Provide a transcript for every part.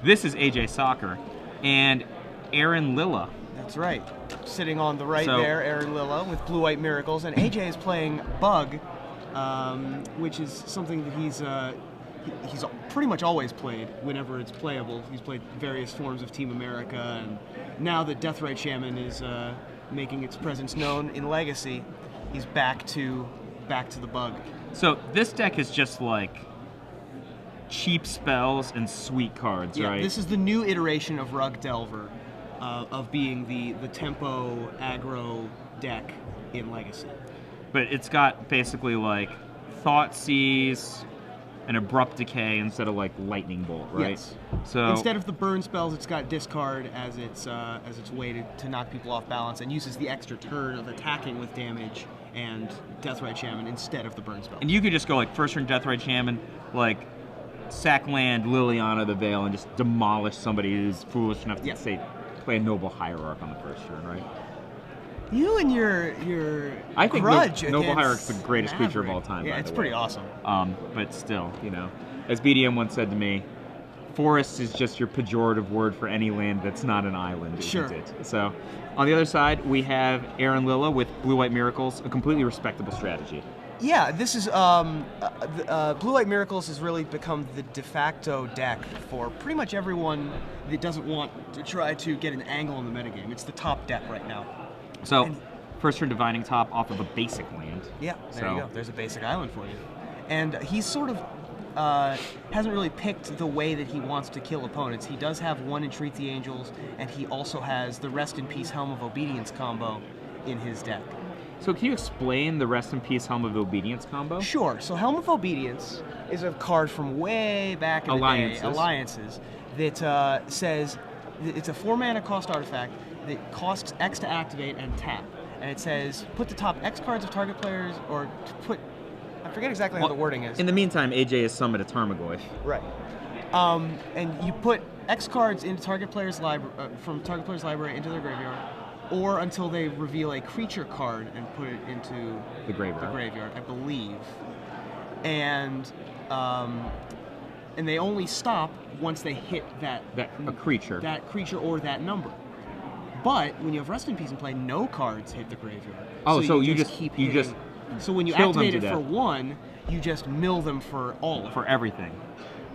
This is AJ Sacher and Aaron Lilla. That's right. Sitting on the right So- there, Aaron Lilla with Blue-White Miracles, and AJ is playing Bug, which is something that he's pretty much always played whenever it's playable. He's played various forms of Team America, and now that Deathrite Shaman is making its presence known in Legacy, he's back to the Bug. So this deck is just like cheap spells and sweet cards, Yeah, right? this is the new iteration of Rug Delver, of being the tempo aggro deck in Legacy. But it's got basically like Thoughtseize and Abrupt Decay instead of like Lightning Bolt, right? Yes. So Instead of the burn spells, it's got discard as its way to knock people off balance, and uses the extra turn of attacking with damage and Deathrite Shaman instead of the burn spell. and you could just go like first turn Deathrite Shaman, like sack land Liliana the Veil and just demolish somebody who's foolish enough to Yeah. say play a Noble Hierarch on the first turn, right? You and your I think grudge Noble against Hierarch's the greatest creature of Maverick. all time. Yeah, by it's the pretty way. awesome. But still, you know, as BDM once said to me, forest is just your pejorative word for any land that's not an island, isn't Sure. it? So, on the other side, we have Aaron Lilla with Blue-White Miracles, a completely respectable strategy. Yeah, this is Blue-White Miracles has really become the de facto deck for pretty much everyone that doesn't want to try to get an angle in the metagame. It's the top deck right now. So, And- first turn Divining Top off of a basic land. Yeah, there So- you go. There's a basic island for you. And he's sort of hasn't really picked the way that he wants to kill opponents. He does have one Entreat the Angels, and he also has the Rest in Peace Helm of Obedience combo in his deck. So, can you explain the Rest in Peace Helm of Obedience combo? Sure. So Helm of Obedience is a card from way back in Alliances. the day, Alliances, that says it's a 4-mana cost artifact that costs X to activate and tap. And it says put the top X cards of target players, or to put, I forget exactly how the wording is. In the meantime, AJ has summoned a Tarmogoyf. Right. And you put X cards into target player's from target player's library into their graveyard, or until they reveal a creature card and put it into The graveyard. I believe. And they only stop once they hit A creature. that creature or that number. But when you have Rest in Peace in play, no cards hit the graveyard. Oh, so you just just- keep you hitting. just So when you kill them activate to it for death. one, you just mill them for all of it. For everything.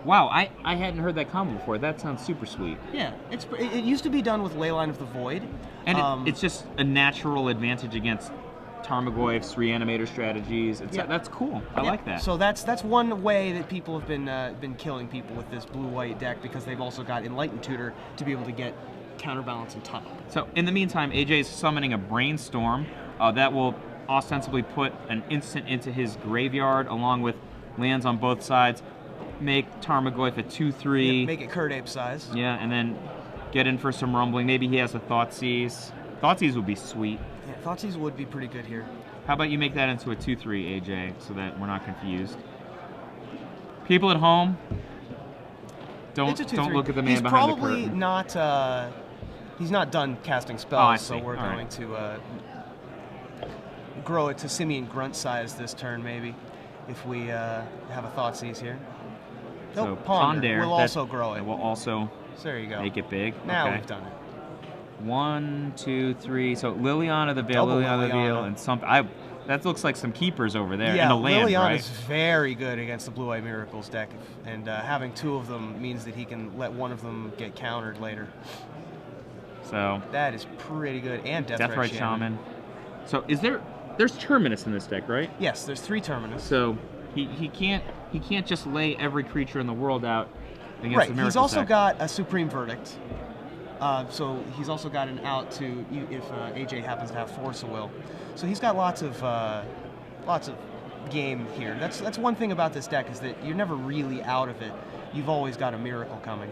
Wow, I hadn't heard that combo before. That sounds super sweet. Yeah, it used to be done with Leyline of the Void. And it's just a natural advantage against Tarmogoyf's Reanimator strategies. Yeah. That's cool. I Yeah, like that. So that's one way that people have been killing people with this blue-white deck, because they've also got Enlightened Tutor to be able to get counterbalance on top. So in the meantime, AJ is summoning a Brainstorm that will ostensibly put an instant into his graveyard along with lands on both sides. Make Tarmogoyf a 2/3. Yeah, make it Curd Ape size. Yeah, and then get in for some rumbling. Maybe he has a Thoughtseize. Thoughtseize would be sweet. Yeah, Thoughtseize would be pretty good here. How about you make that into a 2/3, AJ, so that we're not confused? People at home, It's a don't 2/3. look at the man He's behind the probably curtain. not. He's not done casting spells, Oh, I so see. we're All right. going to grow it to Simeon Grunt size this turn, maybe, if we have a Thoughtseize here. So Nope, Ponder. We'll that- also grow it. We'll also So there you go. make it big. Now okay. we've done it. 1, 2, 3. So Liliana the Veil, Double Liliana the Veil, Liliana. and some. That looks like some keepers over there. Yeah, and a land, Liliana right? is very good against the Blue-Eye Miracles deck, and having two of them means that he can let one of them get countered later. So That is pretty good, and Deathrite Shaman. So there's Terminus in this deck, right? Yes, there's 3 Terminus. So he can't just lay every creature in the world out against Right, the he's Miracle also deck. got a Supreme Verdict. So he's also got an out to if AJ happens to have Force of Will. So he's got lots of game here. That's one thing about this deck, is that you're never really out of it. You've always got a miracle coming.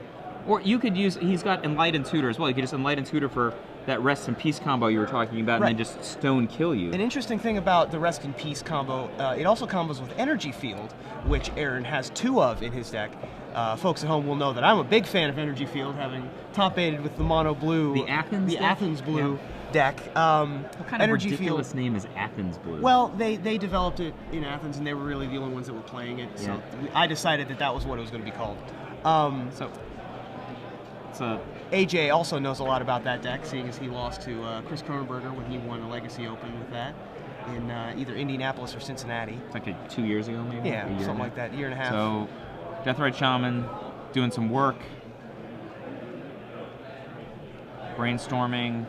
Or you could use, he's got Enlightened Tutor as well. You could just Enlightened Tutor for that Rest in Peace combo you were talking about, Right. and then just stone kill you. An interesting thing about the Rest in Peace combo, it also combos with Energy Field, which Aaron has 2 of in his deck. Folks at home will know that I'm a big fan of Energy Field, having top-aided with the mono blue, The Athens deck? Athens blue deck. What kind Energy of ridiculous Field. name is Athens Blue? Well, they developed it in Athens, and they were really the only ones that were playing it. So Yeah. I decided that was what it was going to be called. so That's a AJ also knows a lot about that deck, seeing as he lost to Chris Kronenberger when he won a Legacy Open with that in either Indianapolis or Cincinnati. It's like 2 years ago, maybe. Yeah, something like that, year and a half. So, Deathrite Shaman doing some work, brainstorming.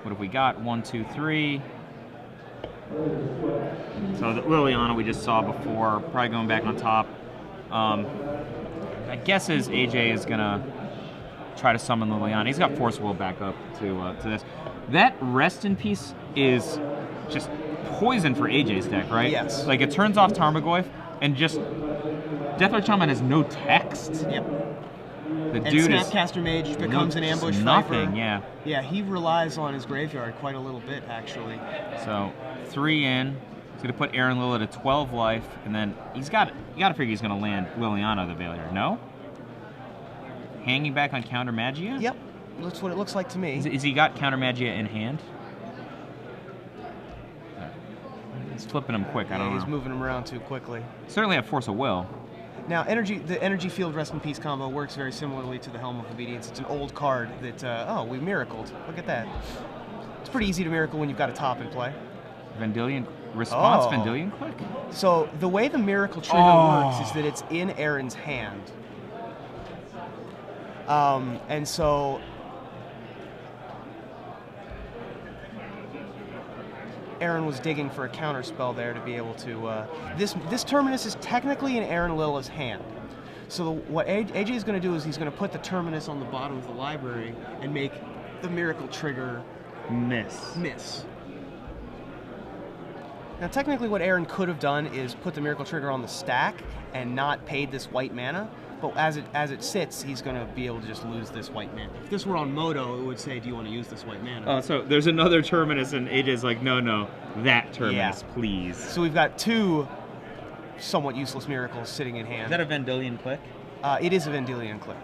What have we got? 1, 2, 3. So the Liliana we just saw before, probably going back on top. My guess is AJ is gonna try to summon Liliana. He's got Force Will back up to this. That Rest in Peace is just poison for AJ's deck, right? Yes. Like it turns off Tarmogoyf and just Deathrite Shaman has no text. Yep. The And dude Snapcaster Mage becomes an ambush nothing, fighter. yeah. Yeah, he relies on his graveyard quite a little bit, actually. So 3 in. He's gonna put Aaron Lilla to 12 life, and then you gotta figure he's gonna land Liliana the Valier. No? Hanging back on Counter Magia? Yep, that's what it looks like to me. Is he got Counter Magia in hand? He's flipping him quick, I don't know. He's moving him around too quickly. Certainly have Force of Will. Now, the Energy Field Rest in Peace combo works very similarly to the Helm of Obedience. It's an old card that, oh, we miracled. Look at that. It's pretty easy to miracle when you've got a top in play. Vendilion response, Oh. Vendilion quick? So the way the miracle trigger works is that it's in Aaron's hand. And so Aaron was digging for a counter spell there to be able to. This Terminus is technically in Aaron Lilla's hand. So what AJ is going to do is he's going to put the Terminus on the bottom of the library and make the miracle trigger miss. Now, technically, what Aaron could have done is put the miracle trigger on the stack and not paid this white mana. But as it sits, he's going to be able to just lose this white mana. If this were on Moto, it would say, "Do you want to use this white mana?" Oh, so there's another Terminus, and AJ's like, no, that Terminus, please. So we've got 2 somewhat useless miracles sitting in hand. Is that a Vendilion click? It is a Vendilion click.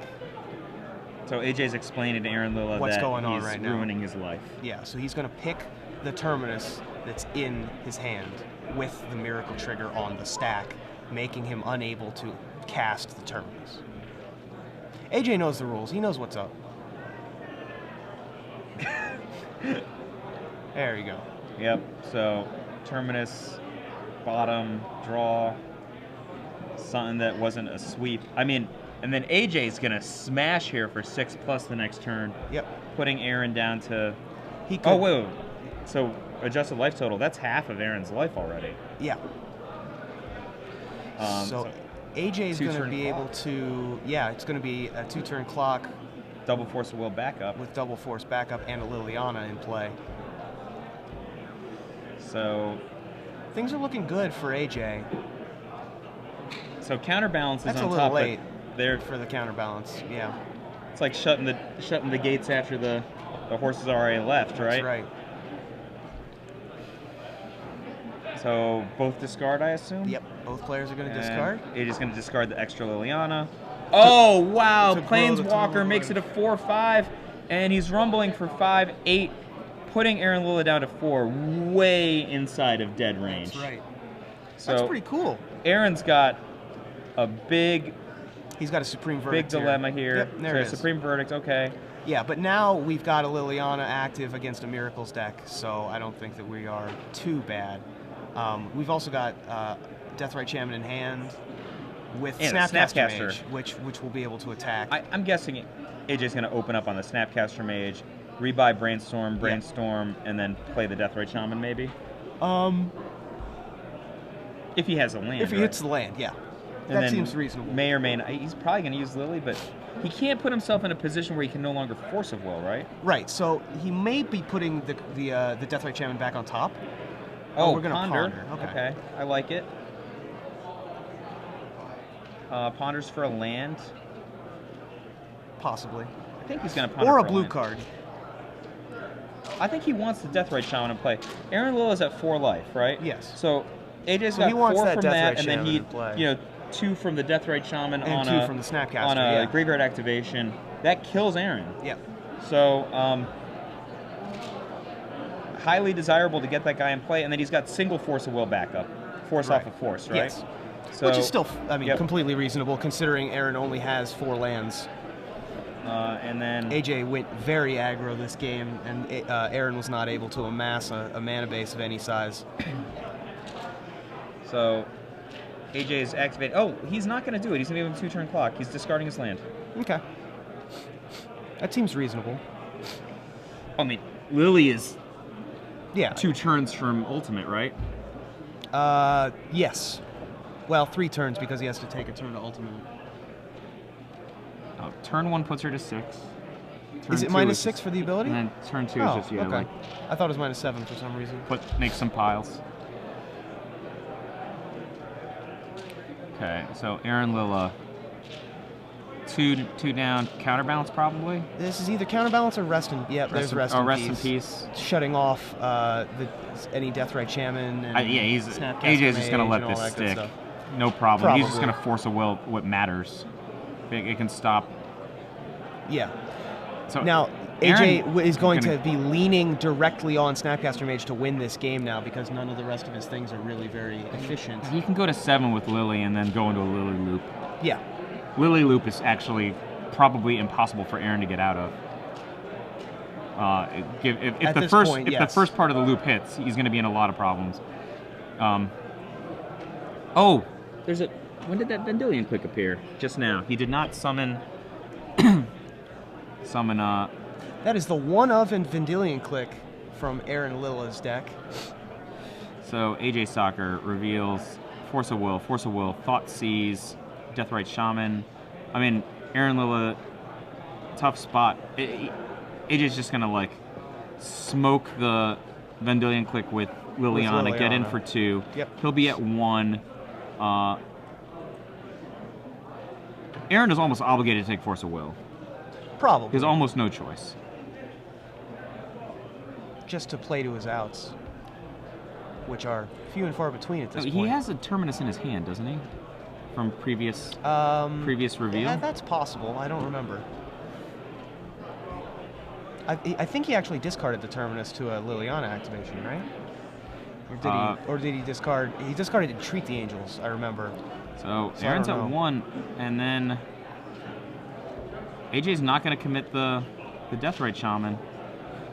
So AJ's explaining to Aaron Lilla What's that going on he's right now. ruining his life. Yeah, so he's going to pick the Terminus that's in his hand with the miracle trigger on the stack, making him unable to cast the Terminus. AJ knows the rules. He knows what's up. There you go. Yep, so Terminus, bottom, draw, something that wasn't a sweep. I mean, and then AJ's going to smash here for 6+ the next turn. Yep. Putting Aaron down to... He could, Oh, wait. So adjusted life total, that's half of Aaron's life already. Yeah. So AJ is going to be able to... Yeah, it's going to be a 2-turn clock. Double Force of Will backup. With double force backup and a Liliana in play. So... Things are looking good for AJ. So counterbalance is That's on a little top, late but they're... for the counterbalance, yeah. It's like shutting the gates after the horses are already left, right? That's right. So both discard, I assume? Yep, both players are going to discard. AJ's going to discard the extra Liliana. Oh, wow! to grow the Planeswalker total makes it a life. 4/5, and he's rumbling for 5/8, putting Aaron Lilla down to 4, way inside of dead range. That's right. So That's pretty cool. Aaron's got a big He's got a Supreme Verdict dilemma here. Yep, there it is. Supreme Verdict, okay. Yeah, but now we've got a Liliana active against a Miracles deck, so I don't think that we are too bad. We've also got Deathrite Shaman in hand with And Snapcaster Snapcaster. Mage, which will be able to attack. I'm guessing AJ's going to open up on the Snapcaster Mage, rebuy Brainstorm, and then play the Deathrite Shaman, maybe? If he has a land, if he right? hits the land, yeah. And That then seems reasonable. May or may not. He's probably going to use Lily, but he can't put himself in a position where he can no longer Force of Will, right? Right, so he may be putting the Deathrite Shaman back on top. Oh, we're going to ponder. Okay, I like it. Ponders for a land. Possibly. I think he's going to ponder Or a for blue land. card. I think he wants the Deathrite Shaman in play. Aaron Lilla's at 4 life, right? Yes. So AJ's So got he wants 4 that from Deathrite that, and then Shaman he, in play. 2 from the Deathrite Shaman And on 2 a from the Snapcaster, on a yeah. graveyard activation. That kills Aaron. Yep. So highly desirable to get that guy in play, and then he's got single Force of Will backup, force off of force, right? Yes. So, Which is still, yep. completely reasonable considering Aaron only has 4 lands. And then AJ went very aggro this game, and Aaron was not able to amass a mana base of any size. So AJ's activated. Oh, he's not going to do it. He's going to give him 2-turn clock. He's discarding his land. Okay. That seems reasonable. I mean, Lily is Yeah. 2 turns from ultimate, right? Yes. Well, 3 turns because he has to take a turn to ultimate. Oh, turn 1 puts her to 6. Turn Is it 2 minus is 6 for the ability? And then turn 2 Oh, is just, yeah, okay. like, I thought it was minus 7 for some reason. make some piles. Okay, so Aaron Lilla. 2 down, counterbalance probably? This is either counterbalance or rest in. Yep, there's rest in rest peace. in peace. Shutting off any Deathrite Shaman. And Yeah, Snapcaster AJ's just gonna Mage let and all this that good stick. stuff. No problem. He's just Probably. gonna force a will what matters. It can stop. Yeah. So Now, Aaron AJ is going gonna- to be leaning directly on Snapcaster Mage to win this game now because none of the rest of his things are really very efficient. He can go to 7 with Lily and then go into a Lily loop. Yeah. Lily loop is actually probably impossible for Aaron to get out of. If At the this first point, if yes. the first part of the loop hits, he's going to be in a lot of problems. Oh, there's a. When did that Vendilion click appear? Just now. He did not summon. summon. That is the one of and Vendilion click from Aaron Lilla's deck. So AJ Sacher reveals Force of Will, Thought Seize, Deathrite Shaman. I mean, Aaron Lilla, tough spot. AJ's just gonna like smoke the Vendilion click with Liliana, get in for 2. Yep. He'll be at 1. Aaron is almost obligated to take Force of Will. Probably. He has almost no choice. Just to play to his outs, which are few and far between at this point. He has a Terminus in his hand, doesn't he? From previous reveal? Yeah, that's possible. I don't remember. I think he actually discarded the Terminus to a Liliana activation, right? Or did he discard? He discarded to Treat the Angels, I remember. So I Aaron's don't at know. 1, and then AJ's not going to commit the Deathrite Shaman.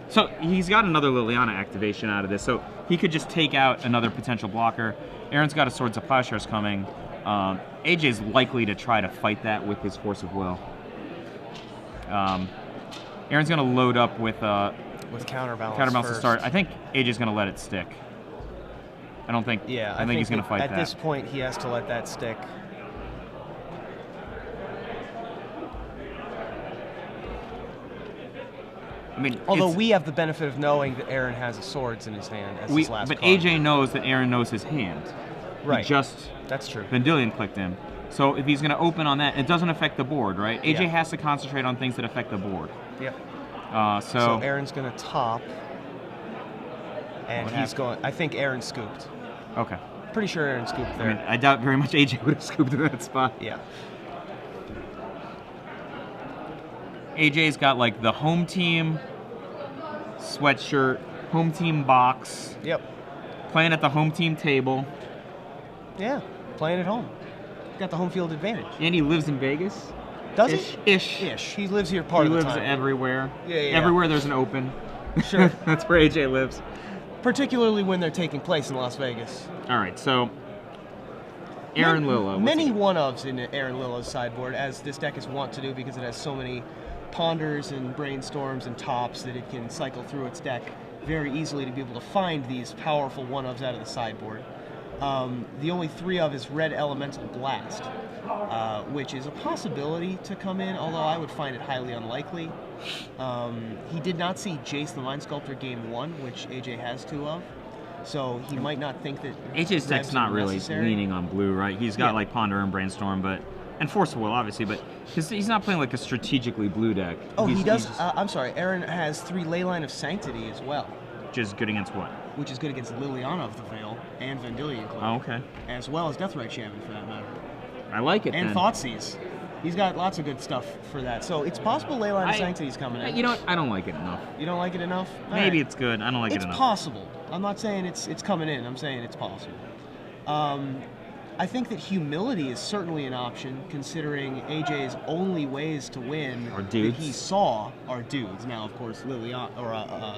So he's got another Liliana activation out of this, so he could just take out another potential blocker. Aaron's got a Swords of Plowshares coming. AJ's likely to try to fight that with his Force of Will. Aaron's going to load up with counterbalance to first. start. I think AJ's going to let it stick. I don't think. Yeah, I think he's going to fight at that. this point, he has to let that stick. I mean, Although it's- we have the benefit of knowing that Aaron has a Swords in his hand as his last but card. AJ knows that Aaron knows his hand. Right. He just That's true. Vendilion clicked him. So if he's going to open on that, it doesn't affect the board, right? AJ Yeah. has to concentrate on things that affect the board. Yep. So So Aaron's going to top, and What he's happened? going. I think Aaron scooped. okay. Pretty sure Aaron scooped I there. mean, I doubt very much AJ would have scooped in that spot. Yeah. AJ's got like the home team sweatshirt, home team box, Yep. playing at the home team table, Yeah. Playing at home. Got the home field advantage. and he lives in Vegas. Does Ish. he? Ish. Ish. He lives here part He of the lives time. everywhere. Yeah, yeah, yeah. Everywhere there's an open. Sure. That's where AJ lives. Particularly when they're taking place in Las Vegas. All right, so Aaron Lilla. what's Many he- one-ofs in Aaron Lilla's sideboard, as this deck is wont to do because it has so many ponders and brainstorms and tops that it can cycle through its deck very easily to be able to find these powerful one-ofs out of the sideboard. The only 3 of is Red Elemental Blast, which is a possibility to come in, although I would find it highly unlikely. He did not see Jace the Mind Sculptor Game 1, which AJ has 2 of, so he might not think that AJ's deck's revs not are really necessary. leaning on blue, right? He's got Yeah. like Ponder and Brainstorm, and Force of Will, obviously, but he's not playing like a strategically blue deck. Oh, He's- he does. he's I'm sorry. Aaron has 3 Leyline of Sanctity as well, just good against what? which is good against Liliana of the Veil and Vendilion Click, Oh, okay. as well as Deathrite Shaman for that matter, I like it. and then. Thoughtseize. He's got lots of good stuff for that. So it's possible Leyline of Sanctity's coming in. You know what? I don't like it enough. You don't like it enough? All Maybe right. it's good. I don't like It's it enough. possible. I'm not saying it's coming in. I'm saying it's possible. I think that humility is certainly an option, considering AJ's only ways to win Are that dudes. he saw are dudes. Now, of course, Liliana or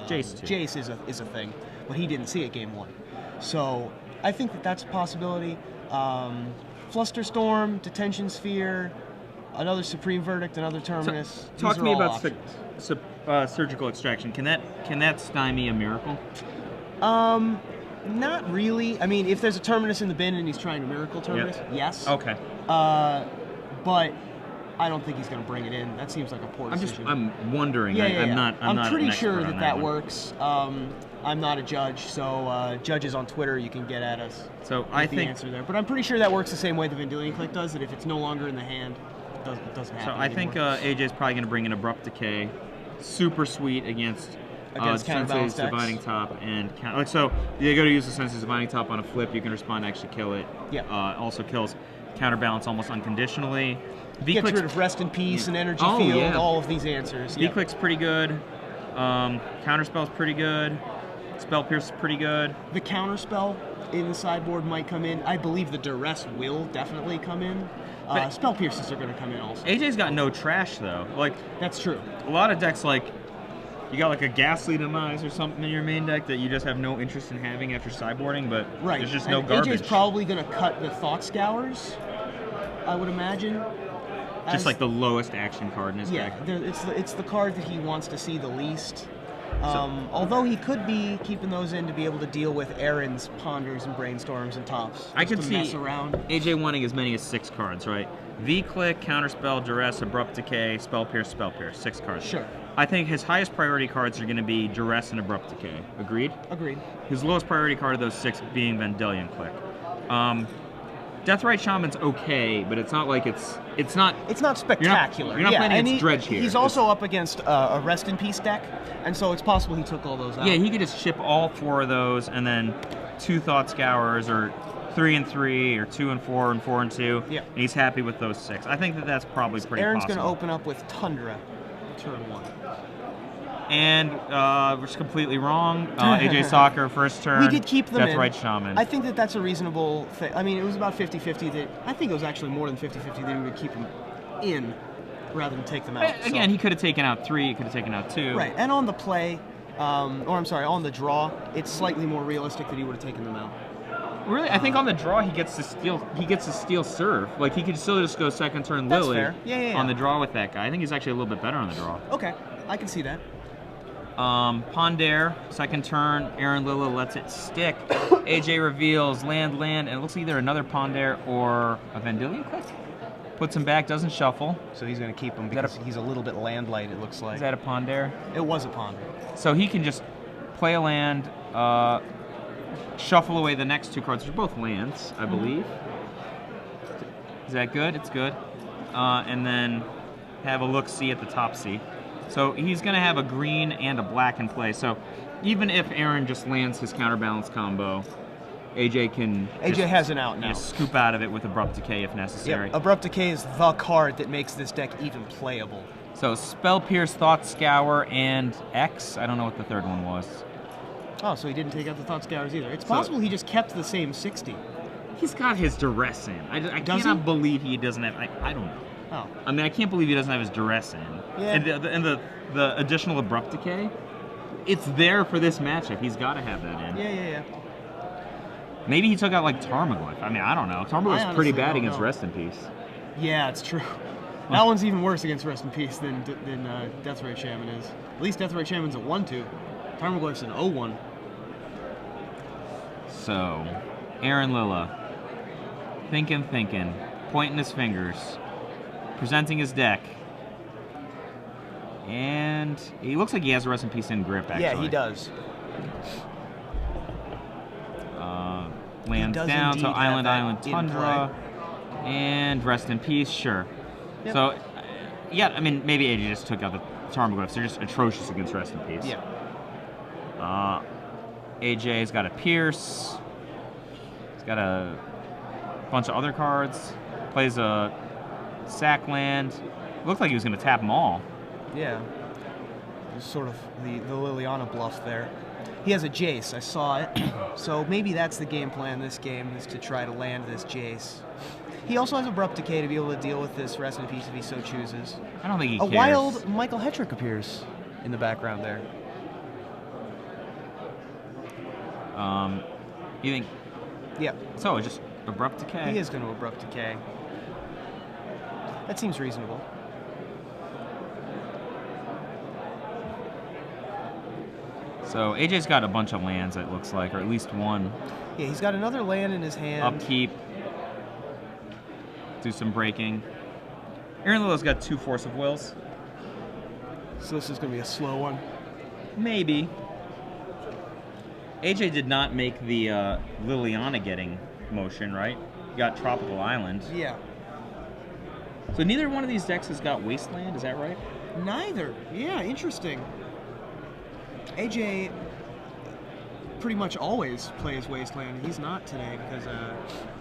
Jace too. Jace is a thing, but he didn't see it game 1. So I think that that's a possibility. Flusterstorm, Detention Sphere, another Supreme Verdict, another Terminus. Talk These to are me all about options. surgical extraction. Can that stymie a miracle? Not really. I mean, if there's a Terminus in the bin and he's trying a Miracle Terminus, yes. Okay. But I don't think he's going to bring it in. That seems like a poor decision. I'm wondering. Yeah, yeah, I'm yeah. not. I'm pretty an expert sure on that one. works. I'm not a judge, so judges on Twitter, you can get at us. So with I the think. answer there, but I'm pretty sure that works the same way the Vendilion Click does. That if it's no longer in the hand, it doesn't happen. So I think anymore. AJ's probably going to bring in Abrupt Decay, super sweet against counterbalanced Sensei's decks. Dividing Top and like so. You go to use the Sensei's Dividing Top on a flip, you can respond to actually kill it. Yeah. Also kills Counterbalance almost unconditionally. Gets rid of Rest in Peace and Energy Oh, Field, yeah. all of these answers. Yeah. V-Click's pretty good. Counterspell's pretty good. Spell Pierce is pretty good. The Counterspell in the sideboard might come in. I believe the Duress will definitely come in. But- Spell Pierces are going to come in also. AJ's got no trash though. Like That's true. a lot of decks, like you got like a Ghastly Demise or something in your main deck that you just have no interest in having after sideboarding, but Right. there's just no And garbage. AJ's probably going to cut the Thought Scours, I would imagine. just as- like the lowest action card in his Yeah, deck. it's the card that he wants to see the least. Although he could be keeping those in to be able to deal with Aaron's Ponders and Brainstorms and Tops. I just could to see mess around. AJ wanting as many as 6 cards, right? V-Click, Counterspell, Duress, Abrupt Decay, Spell Pierce, 6 cards. Sure. I think his highest priority cards are going to be Duress and Abrupt Decay. Agreed? Agreed. His lowest priority card of those 6 being Vendilion Click. Deathrite Shaman's okay, but it's not like it's not. It's not spectacular. You're not playing and against Dredge here. He's also up against a Rest in Peace deck, and so it's possible he took all those out. Yeah, he could just chip all 4 of those and then 2 Thought Scours or 3 and 3 or 2 and 4 and 4 and 2. Yeah. And he's happy with those 6. I think that's probably pretty Aaron's possible. going to open up with Tundra, turn 1. And we're just completely wrong. AJ Sacher, first turn. We did keep them in. Deathrite Shaman. I think that that's a reasonable thing. I mean, it was about 50-50 that I think it was actually more than 50-50 that we would keep them in rather than take them out. Again, So- he could have taken out 3. He could have taken out 2. right. And on the play, on the draw, it's slightly more realistic that he would have taken them out. Really, I think on the draw he gets to steal. He gets to steal serve. Like he could still just go second turn That's Lily fair. Yeah. on the draw with that guy. I think he's actually a little bit better on the draw. Okay, I can see that. Pondere, second turn. Aaron Lilla lets it stick. AJ reveals land, and it looks either another Pondere or a Vendilion Click. Puts him back, doesn't shuffle. So he's going to keep him that because he's a little bit land light, it looks like. Is that a Pondere? It was a ponder. So he can just play a land, shuffle away the next 2 cards, which are both lands, I believe. Is that good? It's good. And then have a look-see at the top C. So he's going to have a green and a black in play. So even if Aaron just lands his counterbalance combo, AJ can AJ has an out now. just scoop out of it with Abrupt Decay if necessary. Yeah, Abrupt Decay is the card that makes this deck even playable. So Spell Pierce, Thought Scour, and X. I don't know what the third one was. Oh, so he didn't take out the Thought Scours either. It's possible he just kept the same 60. He's got his Duress in. I Does cannot he? believe he doesn't have. I don't know. Oh. I mean, I can't believe he doesn't have his Duress in. Yeah. And the additional Abrupt Decay, it's there for this matchup. He's got to have that in. Yeah. Maybe he took out like Tarmogoyf. I mean, I don't know. Tarmogoyf's I pretty honestly bad don't against know. Rest in Peace. Yeah, it's true. That one's even worse against Rest in Peace than Deathrite Shaman is. At least Deathrite Shaman's a 1-2. Tarmogoyf's an 0-1. So, Aaron Lilla, thinking, pointing his fingers, presenting his deck. And he looks like he has a Rest in Peace in grip, actually. Yeah, he does. Lands does down, so indeed have Island, that in Tundra, and Rest in Peace, sure. Yep. So, yeah, I mean, maybe AJ just took out the Tarmogoyfs. They're just atrocious against Rest in Peace. Yeah. AJ's got a Pierce. He's got a bunch of other cards. Plays a sack land. Looked like he was going to tap them all. Yeah. There's sort of the Liliana bluff there. He has a Jace. I saw it. So maybe that's the game plan this game, is to try to land this Jace. He also has Abrupt Decay to be able to deal with this Rest in Peace if he so chooses. I don't think he A cares. wild Michael Hetrick appears in the background there. You think? Yeah. So just Abrupt Decay. He is going to Abrupt Decay. That seems reasonable. So AJ's got a bunch of lands, it looks like, or at least one. Yeah, he's got another land in his hand. Upkeep. Do some breaking. Aaron Lilla's got 2 Force of Wills. So this is going to be a slow one. Maybe. AJ did not make the Liliana getting motion, right? You got Tropical Island. Yeah. So neither one of these decks has got Wasteland, is that right? Neither. Yeah, interesting. AJ pretty much always plays Wasteland. He's not today because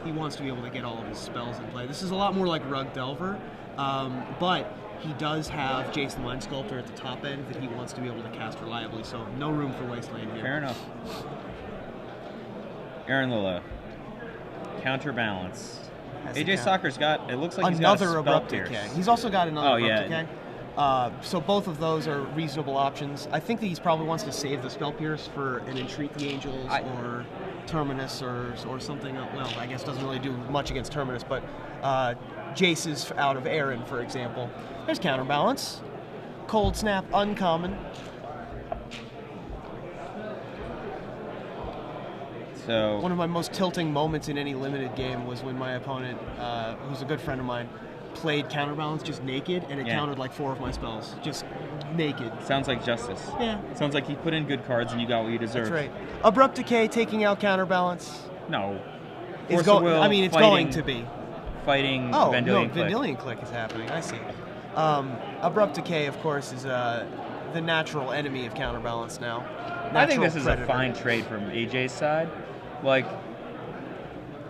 he wants to be able to get all of his spells in play. This is a lot more like Rug Delver, but he does have Jace the Mind Sculptor at the top end that he wants to be able to cast reliably, so no room for Wasteland here. Fair enough. Aaron Lilla. Counterbalance. AJ Sacher's got, it looks like he's got a another Abrupt Decay. He's also got another Abrupt Decay. So both of those are reasonable options. I think that he probably wants to save the Spell Pierce for an Entreat the Angels or Terminus or something. Well, I guess doesn't really do much against Terminus, but Jace is out of Aaron, for example. There's Counterbalance. Cold Snap, uncommon. So one of my most tilting moments in any limited game was when my opponent, who's a good friend of mine, played Counterbalance just naked, and it countered like 4 of my spells. Just naked. Sounds like justice. Yeah. Sounds like he put in good cards and you got what you deserved. That's right. Abrupt Decay taking out Counterbalance. No. It's going to be. Fighting Vendilion Click. Vendilion Click is happening. I see. Abrupt Decay, of course, is the natural enemy of Counterbalance now. I think this is a fine trade from AJ's side. Like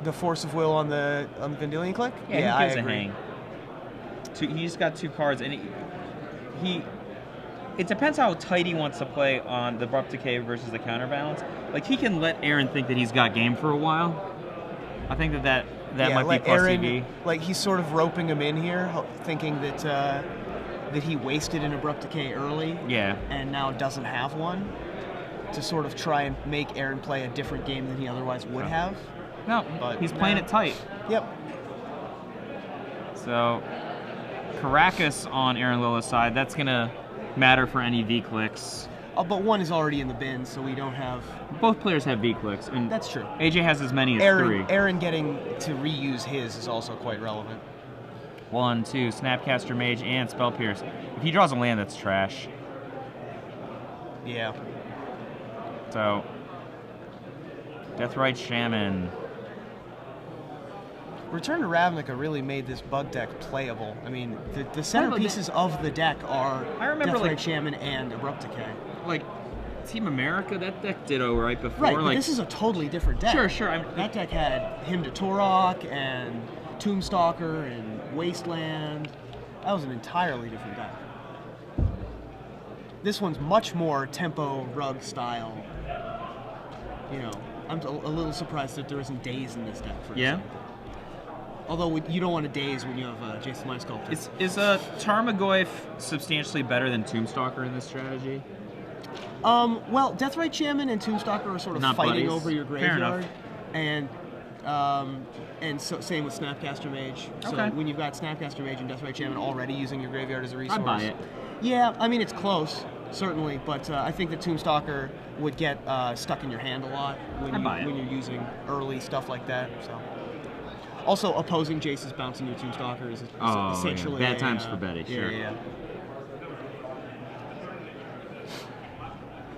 the Force of Will on the Vendilion Click? Yeah, he gives a hang. He's got 2 cards, and he. It depends how tight he wants to play on the Abrupt Decay versus the Counterbalance. Like, he can let Aaron think that he's got game for a while. I think that might be plus Aaron, EV. Like, he's sort of roping him in here, thinking that he wasted an Abrupt Decay early. Yeah. And now doesn't have one, to sort of try and make Aaron play a different game than he otherwise would have. No, but he's playing it tight. Yep. So, Caracas on Aaron Lilla's side, that's going to matter for any V-clicks. But one is already in the bin, so we don't have... Both players have V-clicks. And that's true. AJ has as many as 3. Aaron getting to reuse his is also quite relevant. 1, 2, Snapcaster Mage, and Spell Pierce. If he draws a land, that's trash. Yeah. So, Deathrite Shaman. Return to Ravnica really made this bug deck playable. I mean, the centerpieces of the deck are Deathrite Shaman and Abrupt Decay. Like, Team America, that deck did right before. Right, but this is a totally different deck. Sure. That deck had Hymn to Torok and Tombstalker and Wasteland. That was an entirely different deck. This one's much more tempo rug style. You know, I'm a little surprised that there isn't Daze in this deck, for example. Although you don't want to Daze when you have Jace the Mind Sculptor. Is Tarmogoyf substantially better than Tombstalker in this strategy? Well, Deathrite Shaman and Tombstalker are sort of fighting over your graveyard. Fair enough. And so same with Snapcaster Mage. So when you've got Snapcaster Mage and Deathrite Shaman already using your graveyard as a resource. I'd buy it. Yeah, I mean, it's close, certainly, but I think that Tombstalker would get stuck in your hand a lot when you're using early stuff like that. So. Also, opposing Jace's bouncing your Tombstalker is essentially bad times for Betty. Sure. Yeah.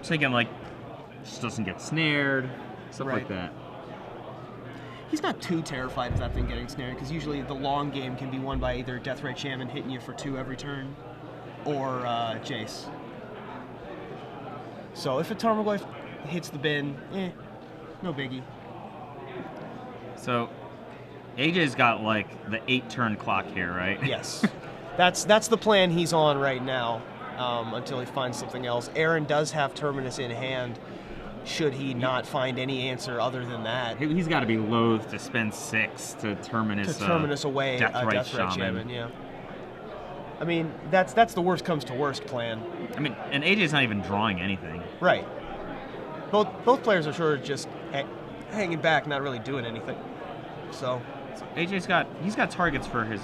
Thinking like, just doesn't get snared, stuff like that. He's not too terrified of that thing getting snared, because usually the long game can be won by either Deathrite Shaman hitting you for 2 every turn, or Jace. So if a Tarmogoyf hits the bin, no biggie. So AJ's got like the 8-turn clock here, right? Yes. That's the plan he's on right now, until he finds something else. Aaron does have Terminus in hand, should he not find any answer other than that. He's got to be loath to spend 6 to Terminus away Deathrite Deathrite Shaman. Shaman, yeah. I mean, that's the worst comes to worst plan. I mean, and AJ's not even drawing anything. Right. Both players are sort of just hanging back, not really doing anything. So AJ's got targets for his.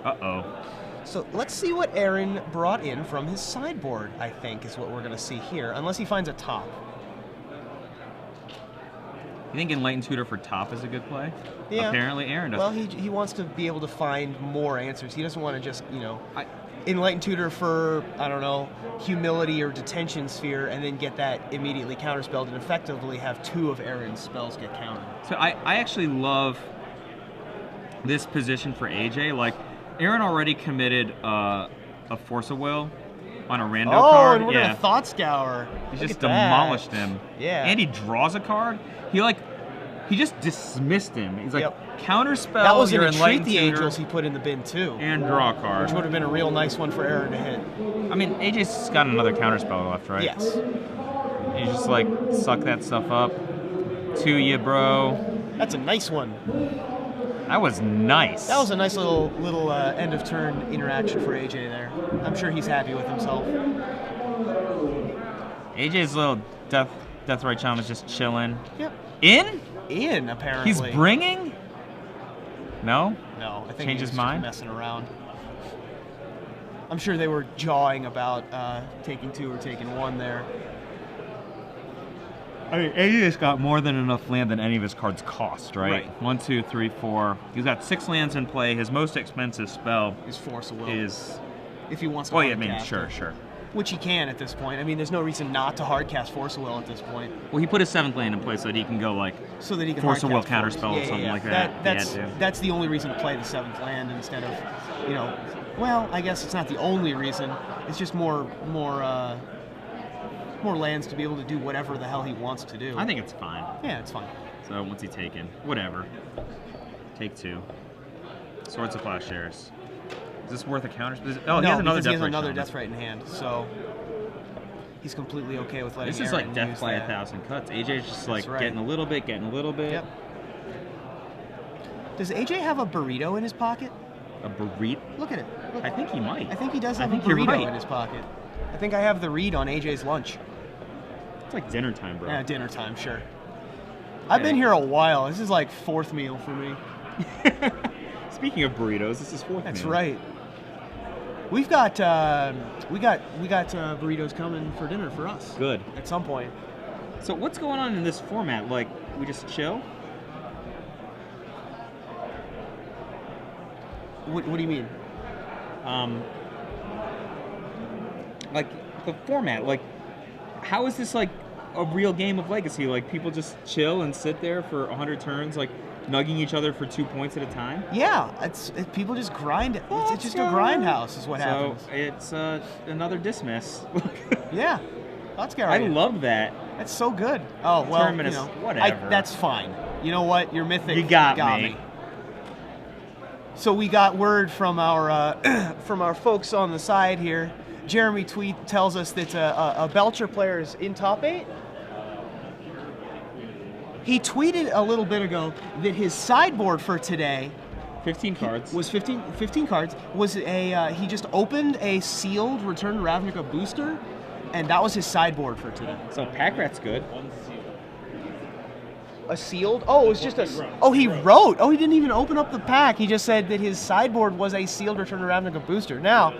Uh-oh. So let's see what Aaron brought in from his sideboard, I think, is what we're going to see here, unless he finds a top. You think Enlightened Tutor for top is a good play? Yeah. Apparently Aaron does. Well, he wants to be able to find more answers. He doesn't want to just, Enlightened Tutor for, I don't know, Humility or Detention Sphere, and then get that immediately counterspelled and effectively have 2 of Aaron's spells get countered. So I actually love this position for AJ. Like, Aaron already committed a Force of Will on a rando card. Oh, and we're going to Thought Scour. He just demolished him. Yeah. And he draws a card. He just dismissed him. He's like, counterspell. That was your an Entreat the Angels he put in the bin too. And draw a card. Which would have been a real nice one for Aaron to hit. I mean, AJ's got another counterspell left, right? Yes. You just like suck that stuff up to you, bro. That's a nice one. That was nice. That was a nice little end of turn interaction for AJ there. I'm sure he's happy with himself. AJ's little Deathrite Shaman is just chilling. Yep. In, apparently. He's bringing? No? No, I think Change he's his mind? just messing around. I'm sure they were jawing about taking 2 or taking 1 there. I mean, AJ's got more than enough land than any of his cards cost, right? 1, 2, 3, 4. He's got 6 lands in play. His most expensive spell is Force of Will. Is if he wants to. Well, yeah, I mean, sure. Which he can at this point. I mean, there's no reason not to hardcast Force of Will at this point. Well, he put his 7th land in play so that he can go so that he can Force of Will counterspell or something like that. That's the only reason to play the 7th land instead of, well, I guess it's not the only reason. It's just more lands to be able to do whatever the hell he wants to do. I think it's fine. Yeah, it's fine. So what's he taking? Whatever. Take 2. Swords of Plowshares. Is this worth a counter? Oh, he has another Deathrite in hand, so he's completely okay with letting. This is Aaron like death use by that. 1,000 cuts. AJ's just like right. getting a little bit. Yep. Does AJ have a burrito in his pocket? A burrito? Look at it. Look. I think he might. I think he does have a burrito in his pocket. I think I have the read on AJ's lunch. It's like dinner time, bro. Yeah, dinner time, sure. I've been here a while. This is like 4th meal for me. Speaking of burritos, this is 4th meal. That's right. We've got burritos coming for dinner for us. Good. At some point. So what's going on in this format? Like, we just chill? What do you mean? Like the format. Like, how is this like a real game of Legacy? Like, people just chill and sit there for 100 turns, like nugging each other for 2 points at a time? Yeah, people just grind. It's just a grindhouse is what happens. So it's another dismiss. Yeah, that's scary. I love that. That's so good. Oh well, Terminus, whatever. That's fine. You know what? You're mythic. You got me. So we got word from our folks on the side here. Jeremy tells us that a Belcher player is in top 8. He tweeted a little bit ago that his sideboard for today 15 cards. Was 15 cards. Was he just opened a sealed Return to Ravnica booster, and that was his sideboard for today. So Pack Rat's good. A sealed? Oh, it was just a. Oh, he wrote. Oh, he didn't even open up the pack. He just said that his sideboard was a sealed Return to Ravnica booster. Now.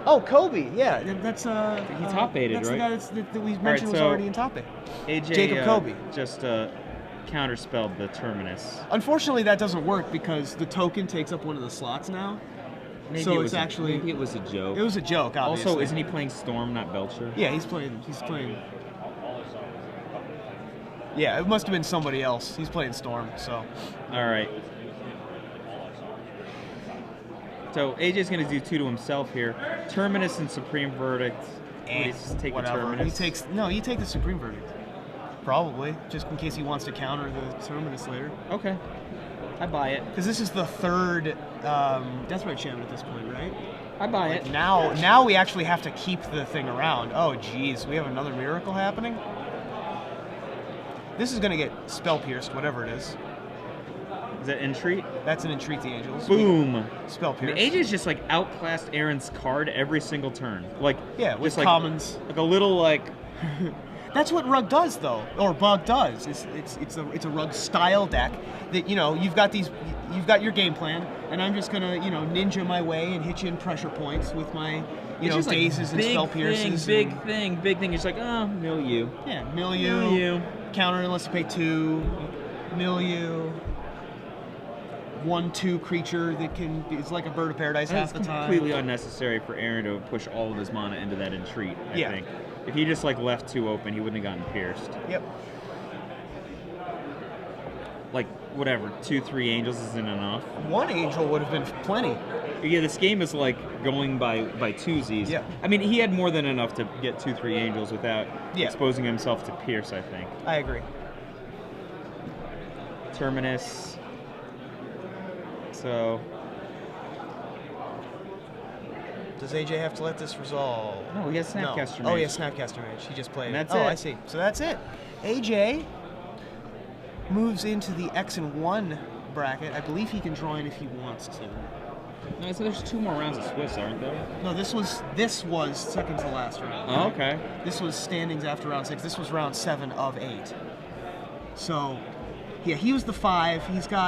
Oh, Kobe. Yeah, that's he top 8'd, that's right? That's the guy that we mentioned was already in top 8. AJ, Jacob Kobe. Just counterspelled the Terminus. Unfortunately, that doesn't work because the token takes up one of the slots now. Maybe so it was actually. Maybe it was a joke. It was a joke, obviously. Also, isn't he playing Storm, not Belcher? Yeah, he's playing. Yeah, it must have been somebody else. He's playing Storm, so. All right. So AJ's going to do 2 to himself here. Terminus and Supreme Verdict. Just take whatever. The Terminus. You take the Supreme Verdict. Probably, just in case he wants to counter the Terminus later. Okay. I buy it. Because this is the 3rd Deathrite Shaman at this point, right? I buy it. Now we actually have to keep the thing around. Oh, geez. We have another miracle happening? This is gonna get spell pierced, whatever it is. Is that entreat? That's an entreat the angels. Boom. Spell I mean, pierced. AJ's just like outclassed Aaron's card every single turn. Like Yeah, with just like commons. like a little like. That's what Rug does, though, or Bug does. It's a Rug style deck that you've got your game plan, and I'm just gonna ninja my way and hit you in pressure points with my It's just, like, dazes and spell pierces. Big thing. It's just like mill you. Yeah, mill you. Counter unless you pay 2. Mill you. 1/2 creature that it's like a bird of paradise half the time. It's completely unnecessary for Aaron to push all of his mana into that entreat. I think if he just like left 2 open, he wouldn't have gotten pierced. Yep. Like whatever, 2-3 angels isn't enough. 1 angel would have been plenty. Yeah, this game is like going by twosies. Yeah. I mean, he had more than enough to get 2-3 angels without exposing himself to pierce, I think. I agree. Terminus. So. Does AJ have to let this resolve? No, he has Snapcaster Mage. Oh, yeah, Snapcaster Mage. He just played. And that's it. it. I see. So that's it. AJ moves into the X and 1 bracket. I believe he can draw in if he wants to. No, so there's 2 more rounds of Swiss, aren't there? No, this was second to last round. Oh, okay. This was standings after round 6. This was round 7 of 8. So, yeah, he was the 5. He's got